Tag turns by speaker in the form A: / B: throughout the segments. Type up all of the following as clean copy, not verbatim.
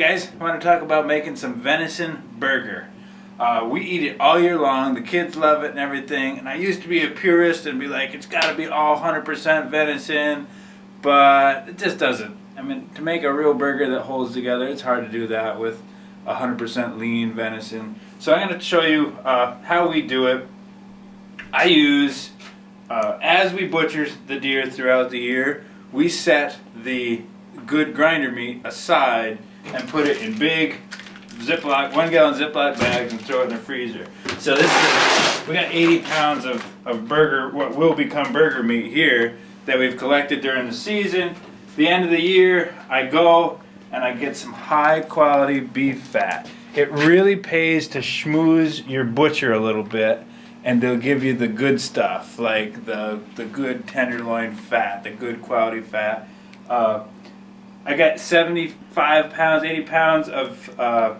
A: guys, I want to talk about making some venison burger. We eat it all year long. The kids love it and everything. And I used to be a purist and be like, it's got to be all 100% venison, but it just doesn't. I mean, to make a real burger that holds together, it's hard to do that with 100% lean venison. So I'm going to show you how we do it. I use, as we butcher the deer throughout the year, we set the good grinder meat aside and put it in big Ziploc, 1 gallon Ziploc bags and throw it in the freezer. So this is, we got 80 pounds of burger, what will become burger meat here that we've collected during the season. The end of the year, I go and I get some high quality beef fat. It really pays to schmooze your butcher a little bit, and they'll give you the good stuff, like the good tenderloin fat, the good quality fat. I got 75 pounds, 80 pounds of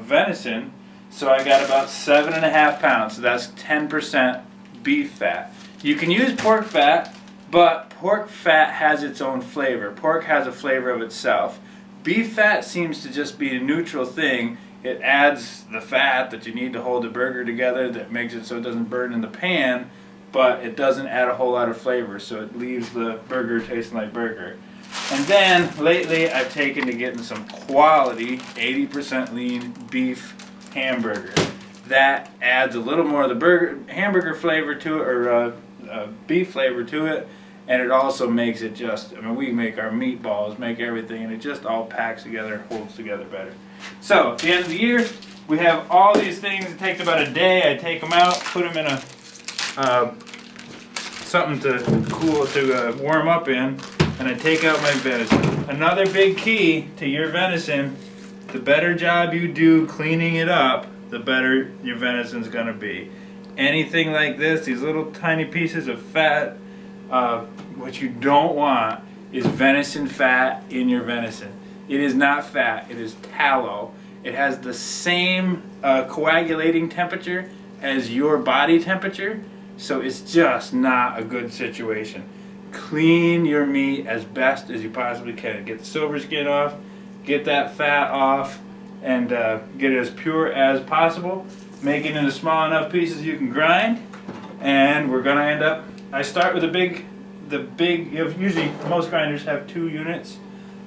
A: venison, so I got about 7.5 pounds, so that's 10% beef fat. You can use pork fat, but pork fat has its own flavor. Pork has a flavor of itself. Beef fat seems to just be a neutral thing. It adds the fat that you need to hold the burger together, that makes it so it doesn't burn in the pan, but it doesn't add a whole lot of flavor, so it leaves the burger tasting like burger. And then lately I've taken to getting some quality 80% lean beef hamburger. That adds a little more of the hamburger flavor to it, or beef flavor to it, and it also makes it just, I mean, we make our meatballs, make everything, and it just all packs together, holds together better. So at the end of the year, we have all these things. It takes about a day. I take them out, put them in a something to warm up in, and I take out my venison. Another big key to your venison: the better job you do cleaning it up, the better your venison's gonna be. Anything like this, these little tiny pieces of fat, what you don't want is venison fat in your venison. It is not fat, it is tallow. It has the same coagulating temperature as your body temperature, so it's just not a good situation. Clean your meat as best as you possibly can. Get the silver skin off, get that fat off, and get it as pure as possible. Make it into small enough pieces you can grind, and we're gonna end up, I start with usually most grinders have 2 units.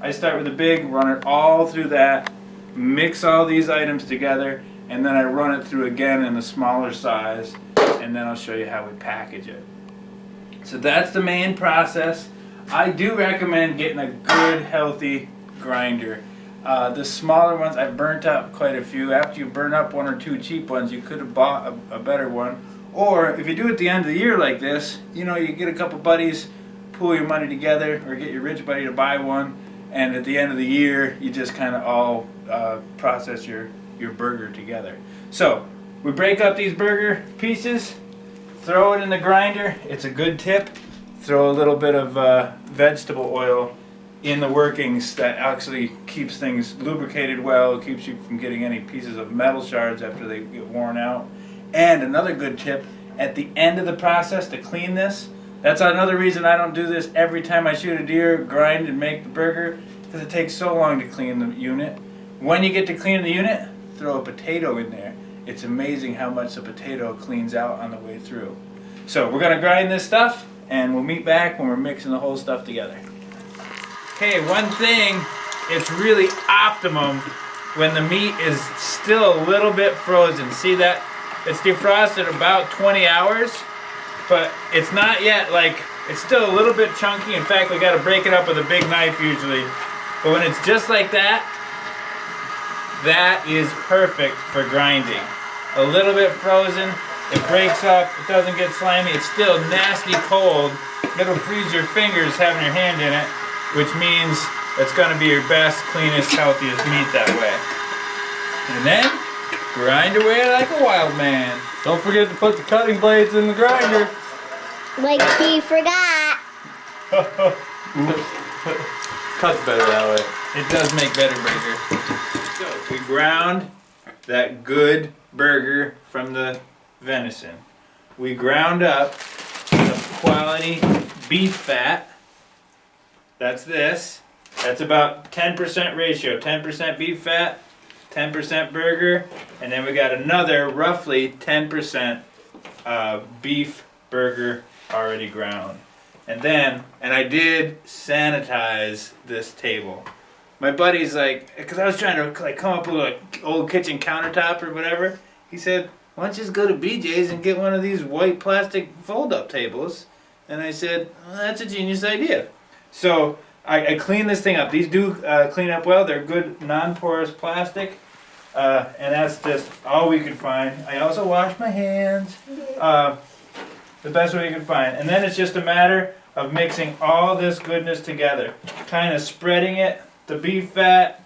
A: I start with the big, run it all through that, mix all these items together, and then I run it through again in a smaller size, and then I'll show you how we package it. So that's the main process. I do recommend getting a good, healthy grinder. The smaller ones, I've burnt up quite a few. After you burn up 1 or 2 cheap ones, you could have bought a better one. Or if you do it at the end of the year like this, you know, you get a couple buddies, pool your money together, or get your rich buddy to buy one, and at the end of the year, you just kind of all process your burger together. So we break up these burger pieces, throw it in the grinder. It's a good tip. Throw a little bit of vegetable oil in the workings. That actually keeps things lubricated well, keeps you from getting any pieces of metal shards after they get worn out. And another good tip, at the end of the process to clean this, that's another reason I don't do this every time I shoot a deer, grind and make the burger, because it takes so long to clean the unit. When you get to clean the unit, throw a potato in there. It's amazing how much the potato cleans out on the way through. So we're gonna grind this stuff, and we'll meet back when we're mixing the whole stuff together. Okay, one thing, it's really optimum when the meat is still a little bit frozen. See that? It's defrosted about 20 hours, but it's not yet, like, it's still a little bit chunky. In fact, we gotta break it up with a big knife usually. But when it's just like that, that is perfect for grinding. A little bit frozen, it breaks up, it doesn't get slimy, it's still nasty cold. It'll freeze your fingers having your hand in it, which means it's gonna be your best, cleanest, healthiest meat that way. And then, grind away like a wild man.
B: Don't forget to put the cutting blades in the grinder.
C: Like he forgot.
B: Cuts better that way.
A: It does make better burger. So we ground that good burger from the venison. We ground up some quality beef fat. That's this. That's about 10% ratio, 10% beef fat, 10% burger, and then we got another roughly 10% beef burger already ground. And I did sanitize this table. My buddy's like, because I was trying to like come up with an old kitchen countertop or whatever. He said, why don't you just go to BJ's and get one of these white plastic fold-up tables? And I said, well, that's a genius idea. So I cleaned this thing up. These do clean up well. They're good non-porous plastic. And that's just all we could find. I also washed my hands. The best way you can find. And then it's just a matter of mixing all this goodness together. Kind of spreading it, the beef fat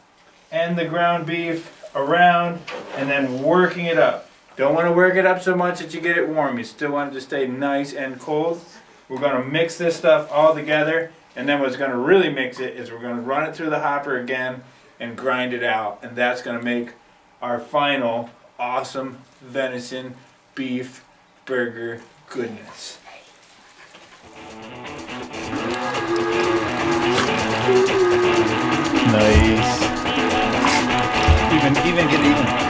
A: and the ground beef around, and then working it up. Don't want to work it up so much that you get it warm. You still want it to stay nice and cold. We're going to mix this stuff all together, and then what's going to really mix it is we're going to run it through the hopper again and grind it out. And that's going to make our final awesome venison beef burger goodness. Nice. Even get even.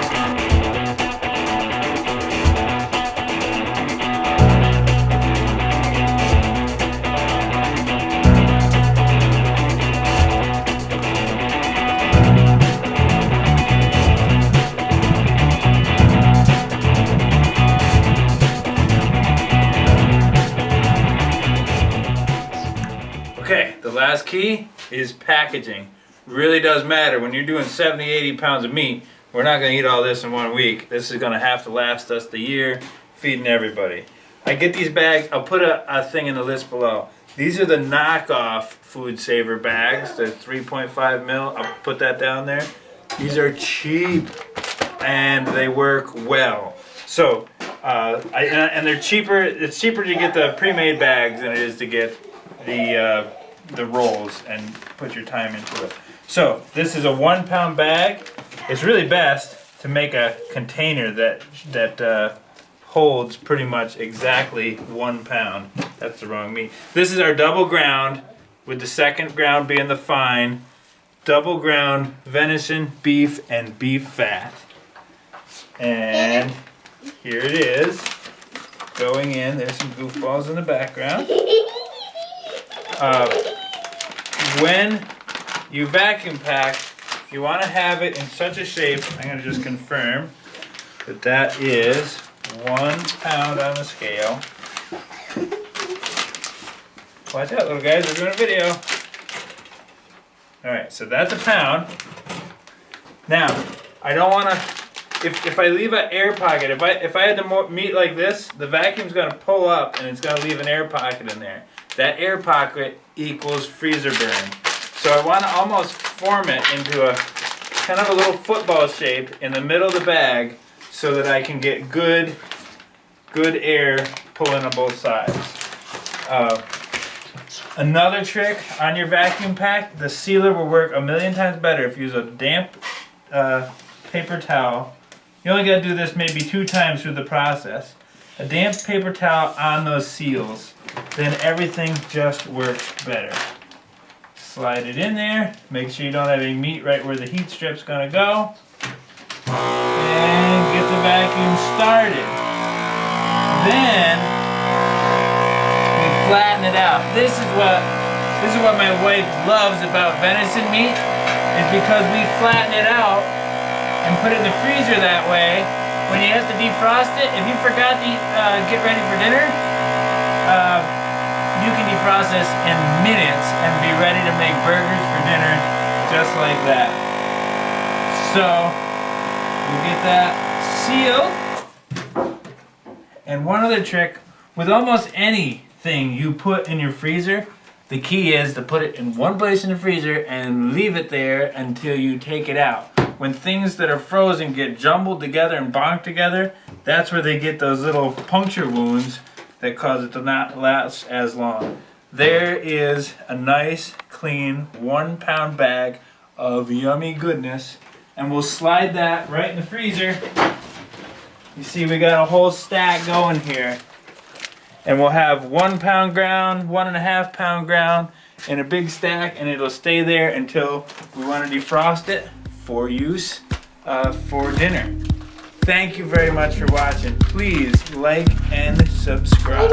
A: Okay, the last key is packaging. Really does matter. When you're doing 70, 80 pounds of meat, we're not going to eat all this in 1 week. This is going to have to last us the year, feeding everybody. I get these bags. I'll put a thing in the list below. These are the knockoff Food Saver bags. They're 3.5 mil. I'll put that down there. These are cheap and they work well. So, and they're cheaper. It's cheaper to get the pre-made bags than it is to get the rolls and put your time into it. So this is a 1 pound bag. It's really best to make a container that holds pretty much exactly 1 pound. That's the wrong meat. This is our double ground, with the second ground being the fine. Double ground venison, beef, and beef fat. And here it is, going in. There's some goofballs in the background. When you vacuum pack, you want to have it in such a shape, I'm going to just confirm that is 1 pound on the scale. Watch out, little guys, we're doing a video. Alright, so that's 1 pound. Now, I don't want to, if I leave an air pocket, if I had the meat like this, the vacuum's going to pull up and it's going to leave an air pocket in there. That air pocket equals freezer burn. So I want to almost form it into a kind of a little football shape in the middle of the bag so that I can get good air pulling on both sides. Another trick on your vacuum pack, the sealer will work 1,000,000 times better if you use a damp paper towel. You only got to do this maybe 2 times through the process. A damp paper towel on those seals, then everything just works better. Slide it in there, make sure you don't have any meat right where the heat strip's gonna go, and get the vacuum started. Then we flatten it out. This is what my wife loves about venison meat, is because we flatten it out and put it in the freezer that way. When you have to defrost it, if you forgot to get ready for dinner, you can defrost this in minutes and be ready to make burgers for dinner just like that. So, we'll get that sealed. And one other trick, with almost anything you put in your freezer, the key is to put it in one place in the freezer and leave it there until you take it out. When things that are frozen get jumbled together and bonked together, that's where they get those little puncture wounds that cause it to not last as long. There is a nice, clean 1 pound bag of yummy goodness, and we'll slide that right in the freezer. You see we got a whole stack going here. And we'll have 1 pound ground, 1.5 pound ground, in a big stack, and it'll stay there until we want to defrost it for use for dinner. Thank you very much for watching. Please like and subscribe.